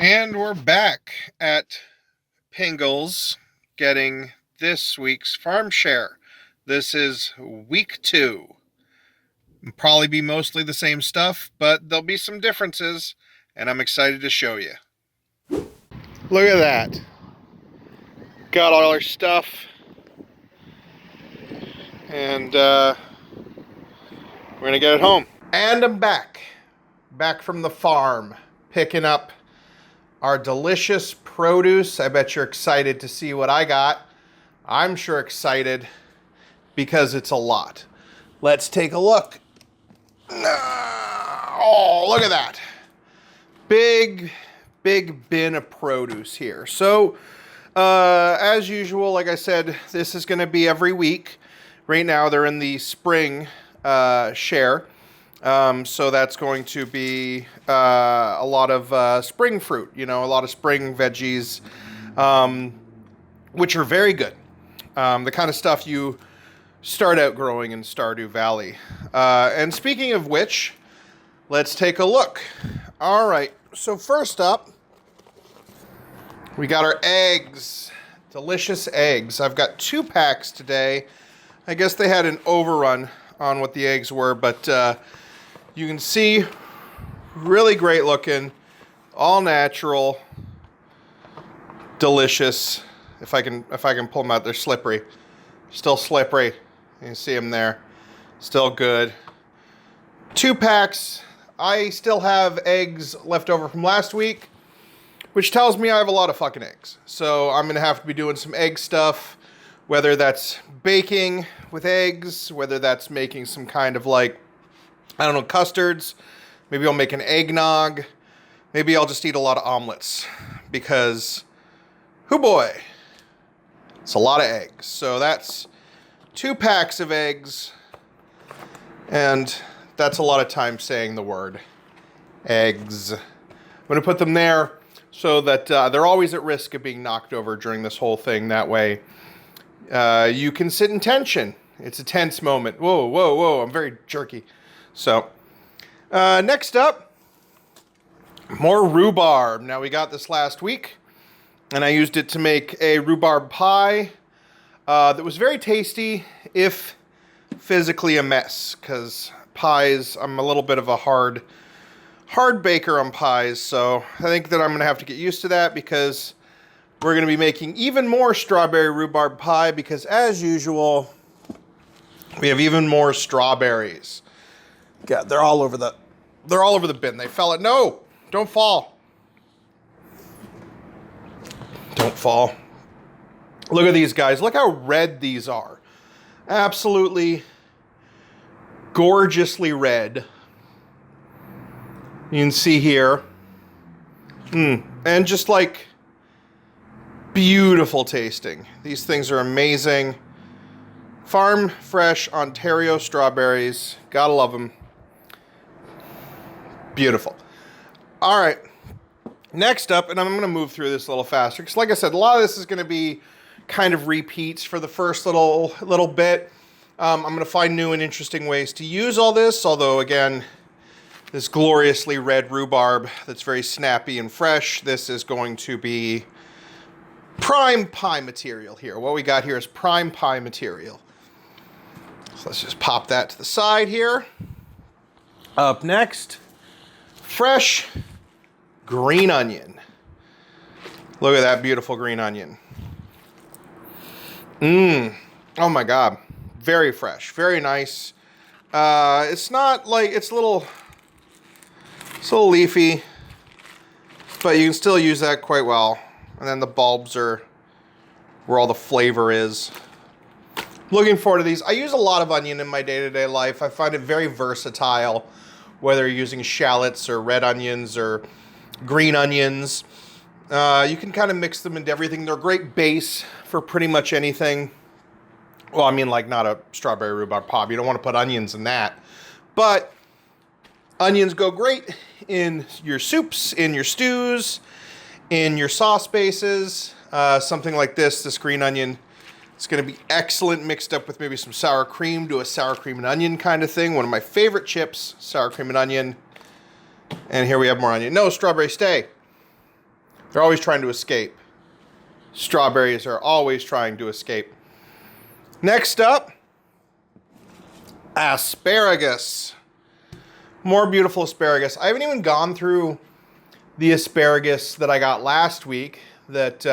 And we're back at Pingle's getting this week's farm share. This is week 2. It'll probably be mostly the same stuff, but there'll be some differences, and I'm excited to show you. Look at that. Got all our stuff, and we're gonna get it home. And I'm back from the farm, picking up our delicious produce. I bet you're excited to see what I got. I'm sure excited because it's a lot. Let's take a look. Oh, look at that. Big bin of produce here. So, as usual, like I said, this is going to be every week. Right now, they're in the spring share. So that's going to be a lot of spring fruit, a lot of spring veggies, which are very good. The kind of stuff you start out growing in Stardew Valley. And speaking of which, let's take a look. All right, so first up, we got our eggs. Delicious eggs. I've got 2 packs today. I guess they had an overrun on what the eggs were, but you can see, really great looking, all natural, delicious. If I can pull them out, they're slippery. Still slippery. You can see them there. Still good. 2 packs. I still have eggs left over from last week, which tells me I have a lot of fucking eggs. So I'm going to have to be doing some egg stuff, whether that's baking with eggs, whether that's making some kind of custards. Maybe I'll make an eggnog. Maybe I'll just eat a lot of omelets because, hoo boy, it's a lot of eggs. So that's 2 packs of eggs, and that's a lot of time saying the word eggs. I'm going to put them there so that they're always at risk of being knocked over during this whole thing. That way you can sit in tension. It's a tense moment. Whoa, whoa, whoa, I'm very jerky. So next up, more rhubarb. Now, we got this last week, and I used it to make a rhubarb pie that was very tasty, if physically a mess, because pies, I'm a little bit of a hard baker on pies, so I think that I'm going to have to get used to that, because we're going to be making even more strawberry rhubarb pie, because as usual, we have even more strawberries. God, they're all over the bin. They fell. No, don't fall. Don't fall. Look at these guys. Look how red these are. Absolutely gorgeously red. You can see here. And just beautiful tasting. These things are amazing. Farm fresh Ontario strawberries. Gotta love them. Beautiful. All right. Next up, and I'm going to move through this a little faster, because like I said, a lot of this is going to be kind of repeats for the first little bit. I'm going to find new and interesting ways to use all this, although, again, this gloriously red rhubarb that's very snappy and fresh, this is going to be prime pie material here. What we got here is prime pie material. So let's just pop that to the side here. Up next, fresh green onion. Look at that beautiful green onion. Oh my God. Very fresh. Very nice. It's not it's a little leafy, but you can still use that quite well. And then the bulbs are where all the flavor is. Looking forward to these. I use a lot of onion in my day-to-day life. I find it very versatile, whether you're using shallots or red onions or green onions. You can kind of mix them into everything. They're a great base for pretty much anything. Well, I mean, not a strawberry rhubarb pie. You don't want to put onions in that. But onions go great in your soups, in your stews, in your sauce bases. Something like this green onion, it's going to be excellent mixed up with maybe some sour cream. Do a sour cream and onion kind of thing. One of my favorite chips, sour cream and onion. And here we have more onion. No, strawberry, stay. They're always trying to escape. Strawberries are always trying to escape. Next up, asparagus. More beautiful asparagus. I haven't even gone through the asparagus that I got last week that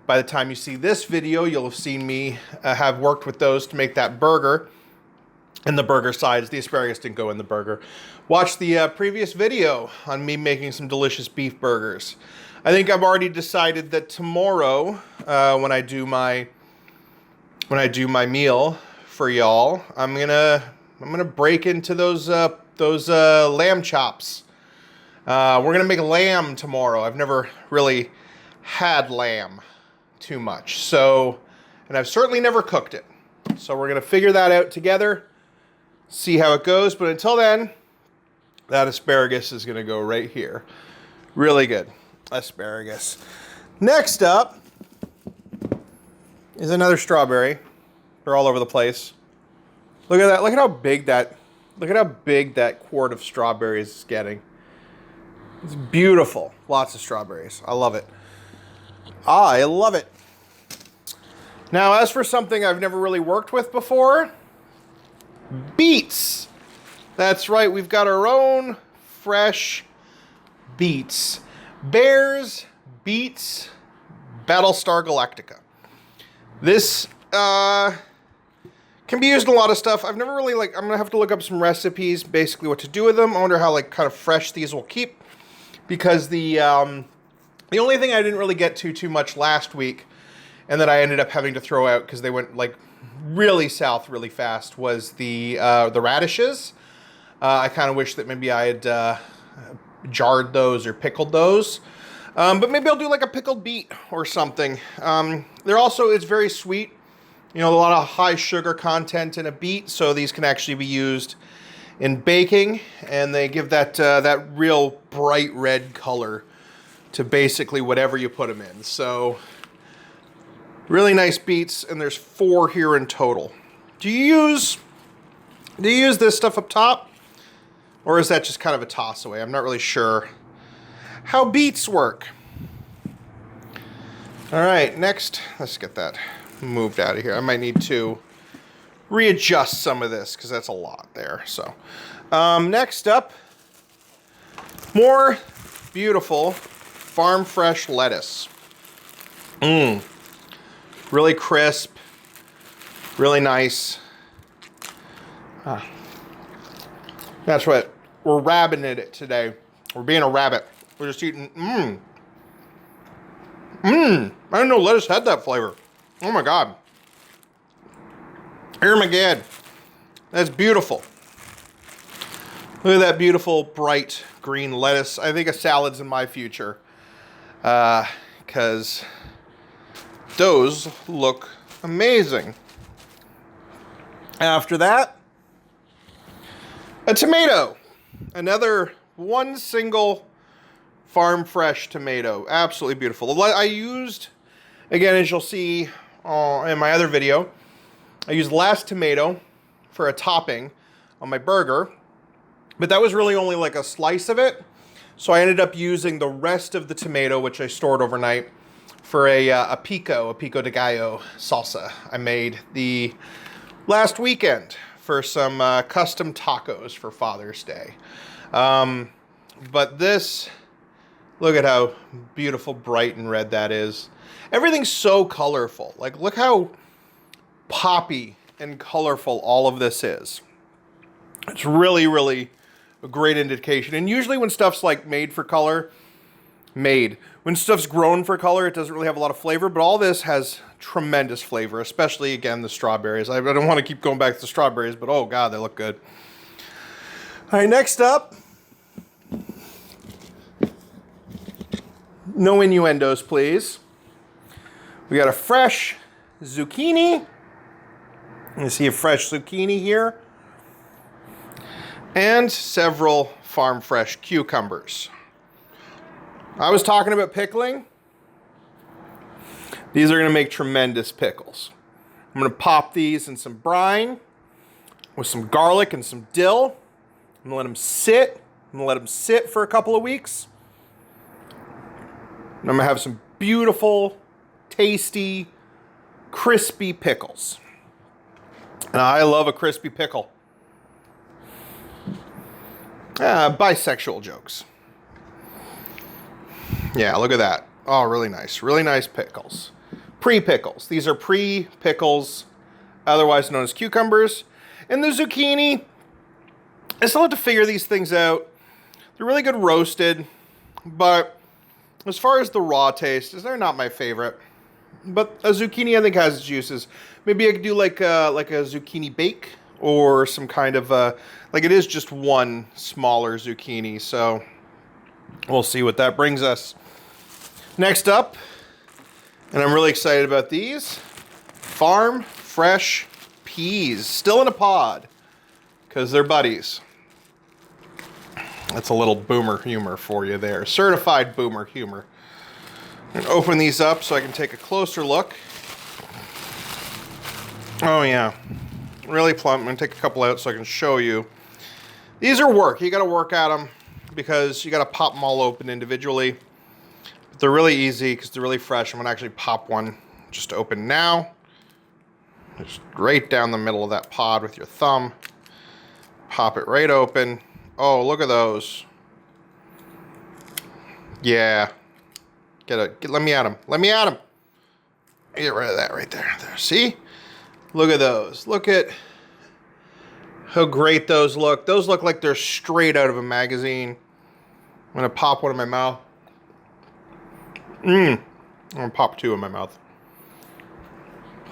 by the time you see this video, you'll have seen me have worked with those to make that burger. And the burger sides, the asparagus didn't go in the burger. Watch the previous video on me making some delicious beef burgers. I think I've already decided that tomorrow, when I do my meal for y'all, I'm gonna break into those lamb chops. We're gonna make lamb tomorrow. I've never really had lamb too much, so, and I've certainly never cooked it. So we're gonna figure that out together, see how it goes. But until then, that asparagus is gonna go right here. Really good asparagus. Next up is another strawberry. They're all over the place. Look at that. Look at how big that quart of strawberries is getting. It's beautiful. Lots of strawberries. I love it. I love it. Now, as for something I've never really worked with before, beets. That's right. We've got our own fresh beets. Bears, beets, Battlestar Galactica. This can be used in a lot of stuff. I've never really, I'm going to have to look up some recipes, basically what to do with them. I wonder how, kind of fresh these will keep. Because the only thing I didn't really get to too much last week, and that I ended up having to throw out because they went, really south really fast, was the radishes. I kind of wish that maybe I had jarred those or pickled those. But maybe I'll do a pickled beet or something. It's very sweet. A lot of high sugar content in a beet, so these can actually be used in baking, and they give that real bright red color to basically whatever you put them in. So really nice beets, and there's 4 here in total. Do you use this stuff up top? Or is that just kind of a toss away? I'm not really sure how beets work. All right, next, let's get that moved out of here. I might need to readjust some of this because that's a lot there. So next up, more beautiful farm fresh lettuce. Really crisp, really nice. That's what we're rabbiting it today. We're being a rabbit. We're just eating. I didn't know lettuce had that flavor. Oh my God. Oh my God. That's beautiful. Look at that beautiful, bright green lettuce. I think a salad's in my future. Because those look amazing. After that, a tomato. Another one single farm fresh tomato. Absolutely beautiful. I used, again, as you'll see in my other video, I used last tomato for a topping on my burger, but that was really only a slice of it. So I ended up using the rest of the tomato, which I stored overnight, for a pico de gallo salsa I made the last weekend for some custom tacos for Father's Day. But this, look at how beautiful, bright, and red that is. Everything's so colorful. Look how poppy and colorful all of this is. It's really, really a great indication. And usually when stuff's made for color, when stuff's grown for color, it doesn't really have a lot of flavor, but all this has tremendous flavor, especially, again, the strawberries. I don't want to keep going back to the strawberries, but oh God, they look good. All right, next up, no innuendos, please. We got a fresh zucchini. You see a fresh zucchini here. And several farm fresh cucumbers. I was talking about pickling. These are going to make tremendous pickles. I'm going to pop these in some brine with some garlic and some dill. I'm going to let them sit. I'm going to let them sit for a couple of weeks. And I'm gonna have some beautiful, tasty, crispy pickles. And I love a crispy pickle. Bisexual jokes. Yeah, look at that. Oh, really nice. Really nice pickles. Pre-pickles. These are pre-pickles, otherwise known as cucumbers. And the zucchini, I still have to figure these things out. They're really good roasted, but as far as the raw taste, they're not my favorite. But a zucchini, I think, has its uses. Maybe I could do like a zucchini bake, or some kind of like it is just one smaller zucchini. So we'll see what that brings us. Next up, and I'm really excited about these, farm fresh peas, still in a pod, because they're buddies. That's a little boomer humor for you there. Certified boomer humor. I'm gonna open these up so I can take a closer look. Oh yeah, really plump. I'm gonna take a couple out so I can show you. These are work. You gotta work at them because you gotta pop them all open individually. But they're really easy because they're really fresh. I'm gonna actually pop one just open now. Just right down the middle of that pod with your thumb. Pop it right open. Oh, look at those. Yeah. Let me at them. Let me at them. Get rid of that right there. There. See? Look at those. Look at how great those look. Those look like they're straight out of a magazine. I'm going to pop one in my mouth. I'm going to pop two in my mouth.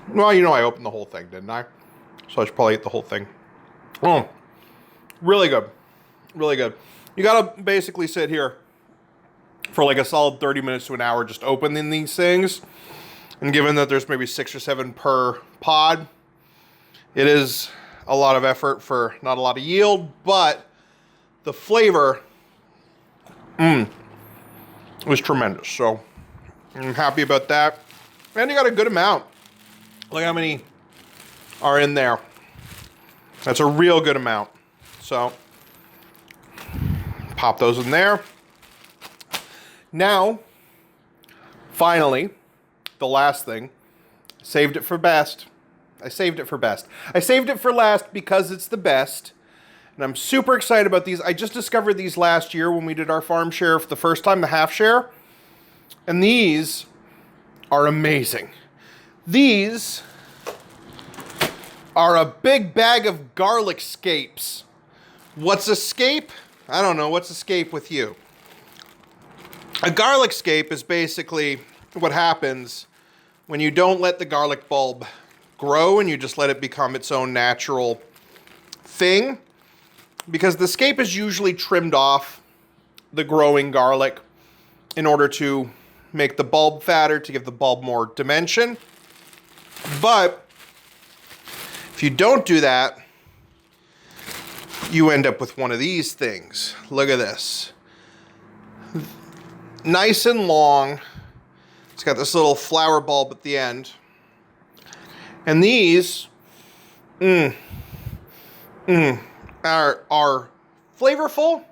Well, you know I opened the whole thing, didn't I? So I should probably eat the whole thing. Oh, really good. Really good. You got to basically sit here for like a solid 30 minutes to an hour just opening these things. And given that there's maybe 6 or 7 per pod, it is a lot of effort for not a lot of yield, but the flavor was tremendous. So I'm happy about that. And you got a good amount. Look how many are in there. That's a real good amount. So pop those in there. Now, finally, the last thing. Saved it for best. I saved it for best. I saved it for last because it's the best. And I'm super excited about these. I just discovered these last year when we did our farm share for the first time, the half share. And these are amazing. These are a big bag of garlic scapes. What's a scape? I don't know. What's a scape with you? A garlic scape is basically what happens when you don't let the garlic bulb grow and you just let it become its own natural thing. Because the scape is usually trimmed off the growing garlic in order to make the bulb fatter, to give the bulb more dimension. But if you don't do that, you end up with one of these things. Look at this. Nice and long. It's got this little flower bulb at the end. And these are flavorful.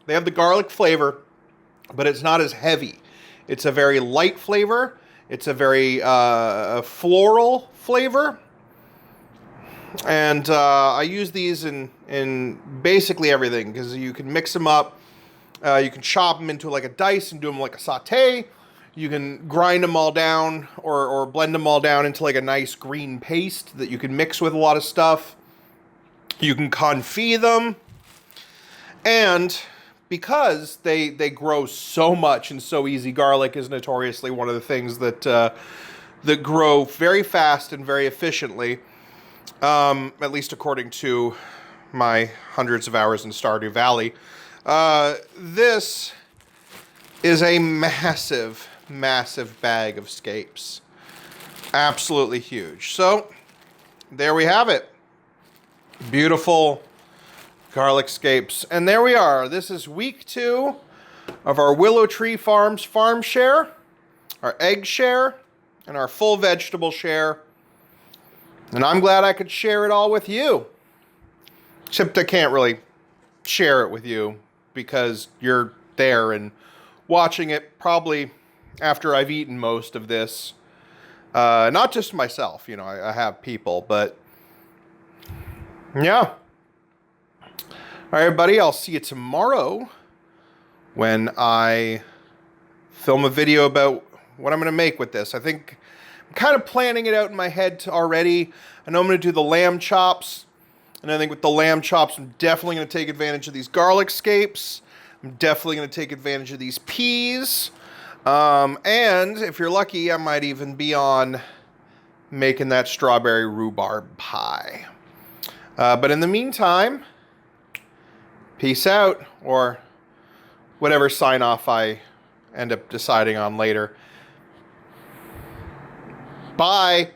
They have the garlic flavor, but it's not as heavy. It's a very light flavor. It's a very floral flavor. And I use these in basically everything because you can mix them up. You can chop them into like a dice and do them like a saute. You can grind them all down or blend them all down into like a nice green paste that you can mix with a lot of stuff. You can confit them. And because they grow so much and so easy, garlic is notoriously one of the things that that grow very fast and very efficiently. At least according to my hundreds of hours in Stardew Valley. This is a massive, massive bag of scapes. Absolutely huge. So, there we have it. Beautiful garlic scapes. And there we are. This is week 2 of our Willow Tree Farms farm share, our egg share, and our full vegetable share. And I'm glad I could share it all with you. Except I can't really share it with you because you're there and watching it probably after I've eaten most of this. Not just myself, you know, I have people, but yeah. All right, everybody, I'll see you tomorrow when I film a video about what I'm going to make with this. I think I'm kind of planning it out in my head already. I know I'm going to do the lamb chops, and I think with the lamb chops, I'm definitely going to take advantage of these garlic scapes. I'm definitely going to take advantage of these peas. And if you're lucky, I might even be on making that strawberry rhubarb pie. But in the meantime, peace out, or whatever sign off I end up deciding on later. Bye.